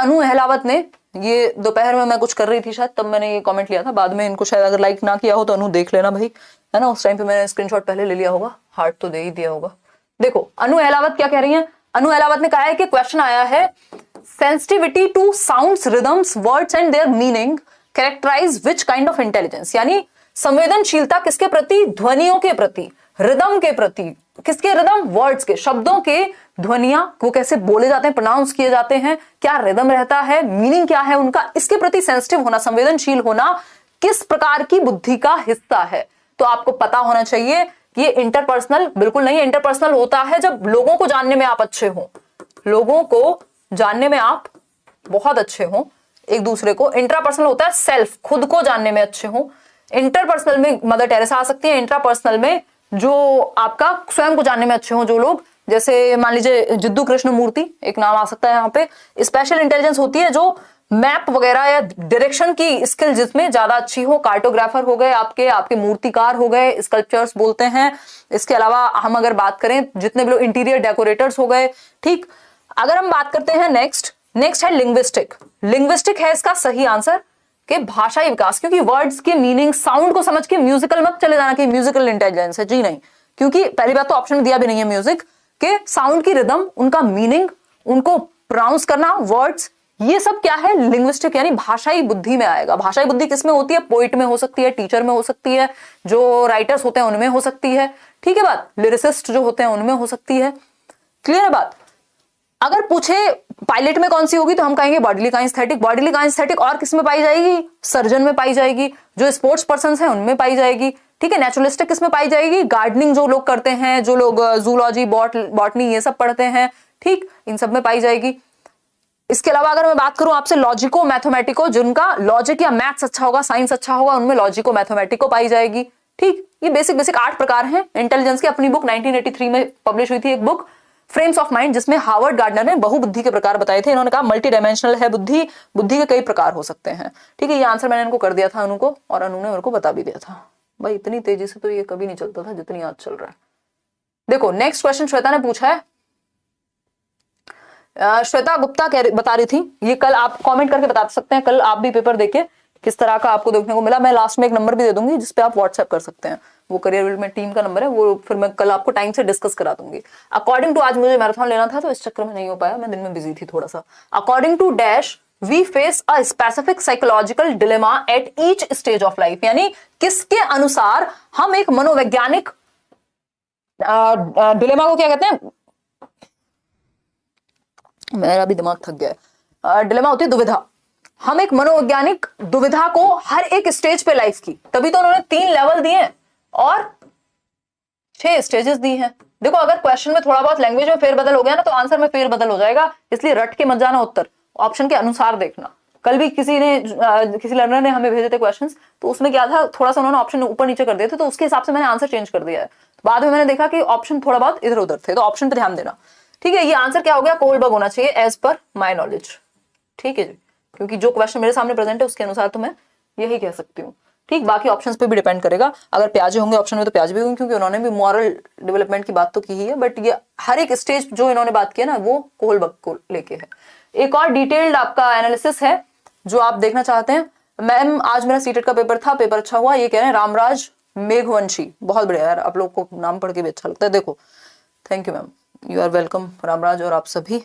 अनु अहलावत ने, ये दोपहर में मैं कुछ कर रही थी शायद, तब मैंने ये कमेंट लिया था, बाद में इनको शायद अगर लाइक ना किया हो तो अनु देख लेना भाई, है ना, उस टाइम पे मैंने स्क्रीनशॉट पहले ले लिया होगा, हार्ट तो दे ही दिया होगा। देखो अनु अहलावत क्या कह रही हैं, अनु अहलावत ने कहा है कि क्वेश्चन आया है sensitivity to sounds, rhythms, words and their meaning characterize which kind of intelligence, यानी संवेदनशीलता किसके प्रति, ध्वनियों के प्रति, रिदम के प्रति, किसके रिदम, वर्ड्स के, शब्दों के ध्वनियां वो कैसे बोले जाते हैं, प्रोनाउंस किए जाते हैं, क्या रिदम रहता है, मीनिंग क्या है उनका, इसके प्रति सेंसिटिव होना, संवेदनशील होना किस प्रकार की बुद्धि का हिस्सा है। तो आपको पता होना चाहिए कि ये इंटरपर्सनल बिल्कुल नहीं, इंटरपर्सनल होता है जब लोगों को जानने में आप अच्छे हो, लोगों को जानने में आप बहुत अच्छे हो एक दूसरे को। इंट्रापर्सनल होता है सेल्फ, खुद को जानने में अच्छे हो। इंटरपर्सनल में मदर टेरेसा आ सकती है, इंट्रापर्सनल में जो आपका स्वयं को जानने में अच्छे हो जो लोग, जैसे मान लीजिए जिद्दू कृष्ण मूर्ति एक नाम आ सकता है यहाँ पे। स्पेशल इंटेलिजेंस होती है जो मैप वगैरह या डायरेक्शन की स्किल जिसमें ज्यादा अच्छी हो, कार्टोग्राफर हो गए, आपके मूर्तिकार हो गए, स्कल्पचर्स बोलते हैं। इसके अलावा हम अगर बात करें जितने भी लोग इंटीरियर डेकोरेटर्स हो गए, ठीक। अगर हम बात करते हैं नेक्स्ट है लिंग्विस्टिक। लिंग्विस्टिक है इसका सही आंसर कि भाषाई विकास, क्योंकि वर्ड्स के मीनिंग, साउंड को समझ के म्यूजिकल मत चले जाना कि म्यूजिकल इंटेलिजेंस है, जी नहीं, क्योंकि पहली बात तो ऑप्शन में दिया भी नहीं है म्यूजिक के, साउंड की रिदम, उनका मीनिंग, उनको प्रोनाउंस करना, वर्ड्स, ये सब क्या है, लिंग्विस्टिक यानी भाषाई बुद्धि में आएगा। भाषाई बुद्धि किसमें होती है, पोइट में हो सकती है, टीचर में हो सकती है, जो राइटर्स होते हैं उनमें हो सकती है, ठीक है बात, लिरिसिस्ट जो होते हैं उनमें हो सकती है, क्लियर है बात। अगर पूछे पायलट में कौन सी होगी तो हम कहेंगे बॉडीली काइनेस्थेटिक। बॉडीली काइनेस्थेटिक और किस में पाई जाएगी, सर्जन में पाई जाएगी, जो स्पोर्ट्स पर्सन है उनमें पाई जाएगी, ठीक है। नेचुरलिस्टिक किस में पाई जाएगी, गार्डनिंग जो लोग करते हैं, जो लोग जूलॉजी, बॉटनी ये सब पढ़ते हैं, ठीक, इन सब में पाई जाएगी। इसके अलावा अगर मैं बात करूं आपसे लॉजिको मैथमेटिको, जिनका लॉजिक या मैथ्स अच्छा होगा, साइंस अच्छा होगा, उनमें लॉजिको मैथमेटिको पाई जाएगी, ठीक। ये बेसिक 8 प्रकार हैं इंटेलिजेंस की। अपनी बुक 1983 में पब्लिश हुई थी एक बुक फ्रेम्स ऑफ माइंड, जिसमें हार्वर्ड गार्डनर ने बहुबुद्धि के प्रकार बताए थे। इन्होंने कहा मल्टी डायमेंशनल है बुद्धि, बुद्धि के कई प्रकार हो सकते हैं, ठीक है। ये आंसर मैंने इनको कर दिया था अनु को, और अनु ने मेरे को बता भी दिया था। भाई इतनी तेजी से तो ये कभी नहीं चलता था जितनी आज चल रहा है। देखो नेक्स्ट क्वेश्चन श्वेता ने पूछा है, श्वेता गुप्ता बता रही थी, ये कल आप कमेंट करके बता सकते हैं, कल आप भी पेपर देखे किस तरह का आपको देखने को मिला। मैं लास्ट में एक नंबर भी दे दूंगी जिसपे आप व्हाट्सएप कर सकते हैं, वो करियर बिल्ड में टीम का नंबर है, वो फिर मैं कल आपको टाइम से डिस्कस करा दूंगी। अकॉर्डिंग टू, आज मुझे मैराथन लेना था तो इस चक्कर में नहीं हो पाया, मैं दिन में बिजी थी थोड़ा सा। According to dash we face a specific psychological dilemma at each stage of life, यानी किसके अनुसार हम एक मनोवैज्ञानिक डिलेमा को क्या कहते हैं, मेरा भी दिमाग थक गया है, डिलेमा होती है दुविधा। हम एक मनोवैज्ञानिक दुविधा को हर एक स्टेज पे लाइफ की, तभी तो उन्होंने 3 लेवल दिए और 6 स्टेजेस दी हैं। देखो अगर क्वेश्चन में थोड़ा बहुत लैंग्वेज में फेरबदल हो गया ना तो आंसर में फेरबदल हो जाएगा, इसलिए रट के मत जाना उत्तर, ऑप्शन के अनुसार देखना। कल भी किसी लर्नर ने हमें भेजे थे क्वेश्चंस, तो उसमें क्या था, थोड़ा सा उन्होंने ऑप्शन ऊपर नीचे कर दिए थे, तो उसके हिसाब से मैंने आंसर चेंज कर दिया है। बाद में मैंने देखा कि ऑप्शन थोड़ा बहुत इधर उधर थे, तो ऑप्शन पे ध्यान देना, ठीक है। ये आंसर क्या हो गया, कोलबर्ग होना चाहिए एज पर माई नॉलेज, ठीक है जी, क्योंकि जो क्वेश्चन मेरे सामने प्रेजेंट है उसके अनुसार तो मैं यही कह सकती हूँ, ठीक। बाकी ऑप्शंस पे भी डिपेंड करेगा, अगर प्याजे होंगे ऑप्शन में तो प्याज भी होंगे, क्योंकि उन्होंने भी मॉरल डेवलपमेंट की बात तो की ही है, बट ये हर एक स्टेज जो इन्होंने बात की है ना वो कोलबर्ग को लेके है। एक और डिटेल्ड आपका एनालिसिस है जो आप देखना चाहते हैं। मैम आज मेरा सीटेट का पेपर था, पेपर अच्छा हुआ, ये कह रहे हैं रामराज मेघवंशी, बहुत बढ़िया यार, आप लोग को नाम पढ़ के भी अच्छा लगता है। देखो thank you ma'am, you are welcome Ramraj और आप सभी,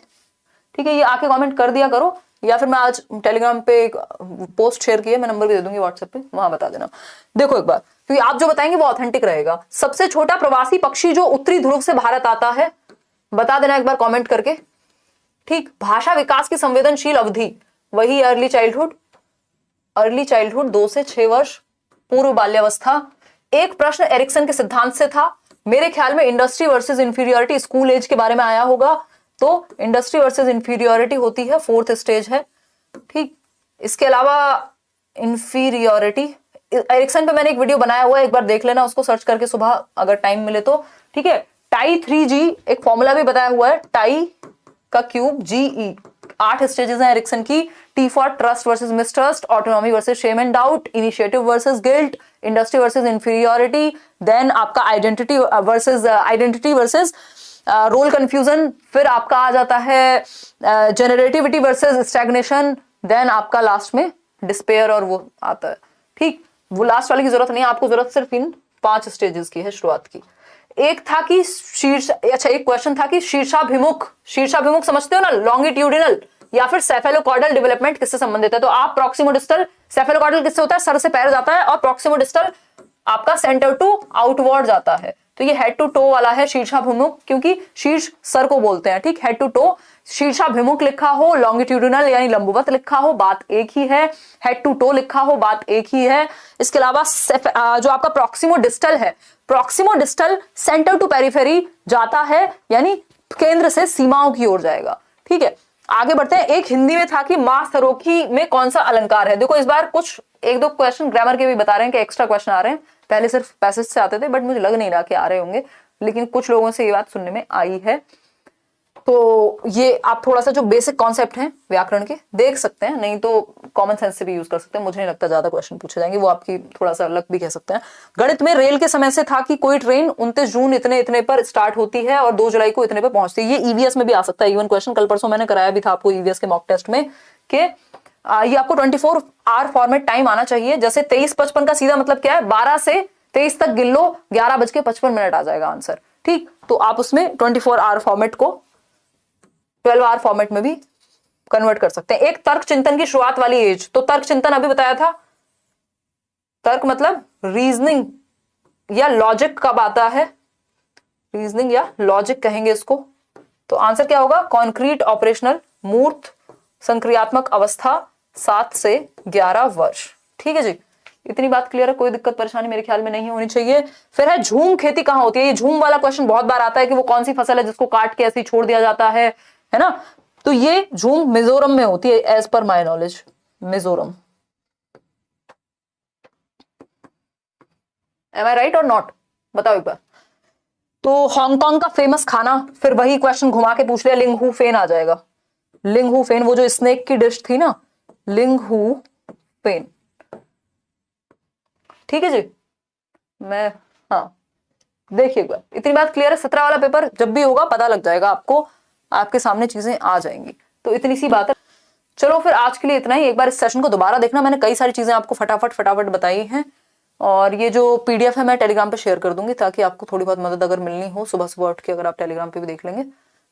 ठीक है। ये आके कमेंट कर दिया करो, या फिर मैं आज टेलीग्राम पे एक पोस्ट शेयर की है, मैं नंबर भी दे दूंगी व्हाट्सएप पे, वहां बता देना। देखो एक बार, क्योंकि आप जो बताएंगे वो ऑथेंटिक रहेगा। सबसे छोटा प्रवासी पक्षी जो उत्तरी ध्रुव से भारत आता है, बता देना एक बार कमेंट करके, ठीक। भाषा विकास की संवेदनशील अवधि वही अर्ली चाइल्डहुड 2 से 6 वर्ष, पूर्व बाल्यावस्था। एक प्रश्न एरिक्सन के सिद्धांत से था, मेरे ख्याल में industry versus inferiority school age के बारे में आया होगा, तो इंडस्ट्री वर्सेस इंफीरियरिटी होती है 4th स्टेज है, ठीक। इसके अलावा इंफीरियरिटी एरिक्सन पे मैंने एक वीडियो बनाया हुआ है, एक बार देख लेना उसको सर्च करके सुबह अगर टाइम मिले तो, ठीक है। टाई 3G एक फॉर्मूला भी बताया हुआ है, टाई का क्यूब GE, 8 स्टेजेस हैं एरिक्सन की। T for trust versus mistrust, autonomy versus shame and doubt, initiative versus guilt, industry versus inferiority, then आपका आइडेंटिटी वर्सेस रोल कंफ्यूजन, फिर आपका आ जाता है जेनरेटिविटी वर्सेस स्टैग्नेशन, देन आपका लास्ट में डिस्पेयर और वो आता है। ठीक, वो लास्ट वाले की जरूरत नहीं है आपको, जरूरत सिर्फ इन 5 स्टेजेस की है शुरुआत की। एक था कि एक क्वेश्चन था कि शीर्षाभिमुख समझते हो ना, लॉन्गिट्यूडिनल या फिर सेफेलोकॉर्डल डेवलपमेंट किससे संबंधित है? तो आप प्रॉक्सिमोडिस्टल, सेफेलोकॉर्डल किससे होता है? सर से पैर जाता है, और प्रॉक्सिमोडिस्टल आपका सेंटर टू आउटवर्ड जाता है। तो ये हेड टू टो वाला है शीर्षाभिमुख, क्योंकि शीर्ष सर को बोलते हैं। ठीक, हेड टू टो, शीर्षाभिमुख लिखा हो, लॉन्गिट्यूडिनल यानी लंबवत लिखा हो, बात एक ही है। हेड टू टो लिखा हो, बात एक ही है। इसके अलावा जो आपका प्रॉक्सिमोडिस्टल है, प्रॉक्सिमोडिस्टल सेंटर टू पेरिफेरी जाता है, यानी केंद्र से सीमाओं की ओर जाएगा। ठीक है, आगे बढ़ते हैं। एक हिंदी में था कि मां सरोखी में कौन सा अलंकार है? देखो इस बार कुछ 1-2 क्वेश्चन ग्रामर के भी बता रहे हैं कि एक्स्ट्रा क्वेश्चन आ रहे हैं। पहले सिर्फ पैसेज से आते थे, बट मुझे लग नहीं रहा कि आ रहे होंगे, लेकिन कुछ लोगों से ये बात सुनने में आई है। तो ये आप थोड़ा सा जो बेसिक कॉन्सेप्ट हैं व्याकरण के देख सकते हैं, नहीं तो कॉमन सेंस से भी यूज कर सकते हैं। मुझे नहीं लगता ज्यादा क्वेश्चन पूछे जाएंगे, वो आपकी थोड़ा सा लक भी कह सकते हैं। गणित में रेल के समय से था कि कोई ट्रेन 29 जून इतने पर स्टार्ट होती है और 2 जुलाई को इतने पर पहुंचती है। ये ईवीएस में भी आ सकता है इवन क्वेश्चन, कल परसों मैंने कराया भी था आपको ईवीएस के मॉक टेस्ट में, कि ये आपको 24 आवर फॉर्मेट टाइम आना चाहिए। जैसे 23:55 का सीधा मतलब क्या है? 12 से 23 तक गिन लो, 11:55 आ जाएगा आंसर। ठीक, तो आप उसमें 24 आवर फॉर्मेट को 12 आवर फॉर्मेट में भी कन्वर्ट कर सकते हैं। एक तर्क चिंतन की शुरुआत वाली एज, तो तर्क चिंतन अभी बताया था। तर्क मतलब रीजनिंग या लॉजिक कब आता है? रीजनिंग या लॉजिक कहेंगे इसको। तो आंसर क्या होगा? कॉन्क्रीट ऑपरेशनल मूर्त संक्रियात्मक अवस्था 7 से 11 वर्ष। ठीक है जी, इतनी बात क्लियर है, कोई दिक्कत परेशानी मेरे ख्याल में नहीं होनी चाहिए। फिर है झूम खेती कहां होती है? ये झूम वाला क्वेश्चन बहुत बार आता है कि वो कौन सी फसल है जिसको काट के ऐसे ही छोड़ दिया जाता है ना? तो ये झूम मिजोरम में होती है, as per my knowledge, Mizoram. Am I right और नॉट? बताओ एक बार। तो हांगकांग का फेमस खाना, फिर वही क्वेश्चन घुमा के पूछ लिया, लिंग हू फेन आ जाएगा। लिंग हू फेन, वो जो स्नेक की डिश थी ना, लिंग हू फेन। ठीक है जी, मैं हाँ देखिए एक बार, इतनी बात क्लियर है। 17 वाला पेपर जब भी होगा पता लग जाएगा आपको, आपके सामने चीजें आ जाएंगी। तो इतनी सी बात है। चलो फिर आज के लिए इतना ही। एक बार इस सेशन को दोबारा देखना, मैंने कई सारी चीजें आपको फटाफट बताई हैं, और ये जो पीडीएफ है मैं टेलीग्राम पे शेयर कर दूंगी, ताकि आपको थोड़ी बहुत मदद अगर मिलनी हो सुबह सुबह उठ के, अगर आप टेलीग्राम पे भी देख लेंगे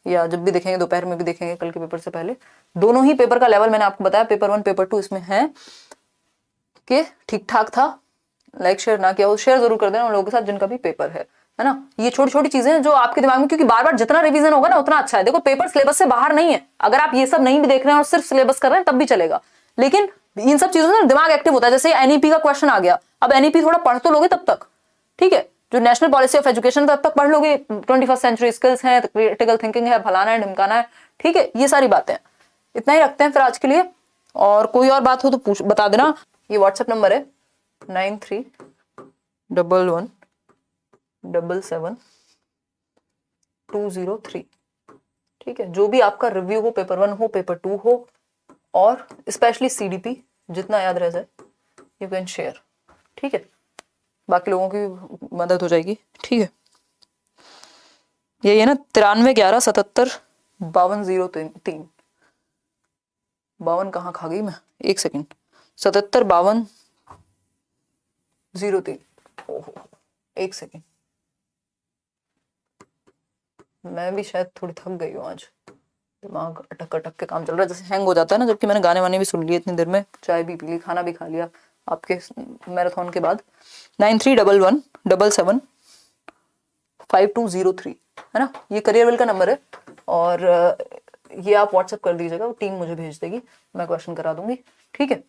या जब भी देखेंगे, दोपहर में भी देखेंगे कल के पेपर से पहले। दोनों ही पेपर का लेवल मैंने आपको बताया, पेपर 1 पेपर 2 इसमें है कि ठीक ठाक था। लाइक शेयर ना किया हो शेयर जरूर कर देना उन लोगों के साथ जिनका भी पेपर है ना। ये छोटी छोटी चीजें हैं जो आपके दिमाग में, क्योंकि बार बार जितना रिवीजन होगा ना उतना अच्छा है। देखो पेपर सिलेबस से बाहर नहीं है, अगर आप ये सब नहीं भी देख रहे हैं और सिर्फ सिलेबस कर रहे हैं तब भी चलेगा, लेकिन इन सब चीजों से दिमाग एक्टिव होता है। जैसे एनईपी का क्वेश्चन आ गया, अब एनईपी थोड़ा पढ़ तो लोगे तब तक, ठीक है, जो नेशनल पॉलिसी ऑफ एजुकेशन तब तक पढ़ लोगे, 21st सेंचुरी स्किल्स है, क्रिटिकल थिंकिंग है, फलाना है ढिमकाना है, ठीक है, ये सारी बातें। इतना ही रखते हैं फिर आज के लिए, और कोई और बात हो तो पूछ बता देना। ये व्हाट्सएप नंबर है 9311777203। ठीक है, जो भी आपका रिव्यू हो, पेपर 1 हो, पेपर 2 हो, और स्पेशली सीडीपी जितना याद रह जाए, यू कैन शेयर। ठीक है, बाकी लोगों की भी मदद हो जाएगी। ठीक है, यही है ना, 9311775203। 52 कहाँ खा गई मैं, एक सेकेंड, 775203। ओहो, एक सेकेंड, मैं भी शायद थोड़ी थक गई हूँ आज, दिमाग अटक अटक के काम चल रहा है, जैसे हैंग हो जाता है ना, जबकि मैंने गाने वाने भी सुन लिए इतनी देर में, चाय भी पी ली, खाना भी खा लिया आपके मैराथन के बाद। 9311775203 है ना, ये करियर वेल का नंबर है, और ये आप व्हाट्सएप कर दीजिएगा, टीम मुझे भेज देगी, मैं क्वेश्चन करा दूंगी। ठीक है।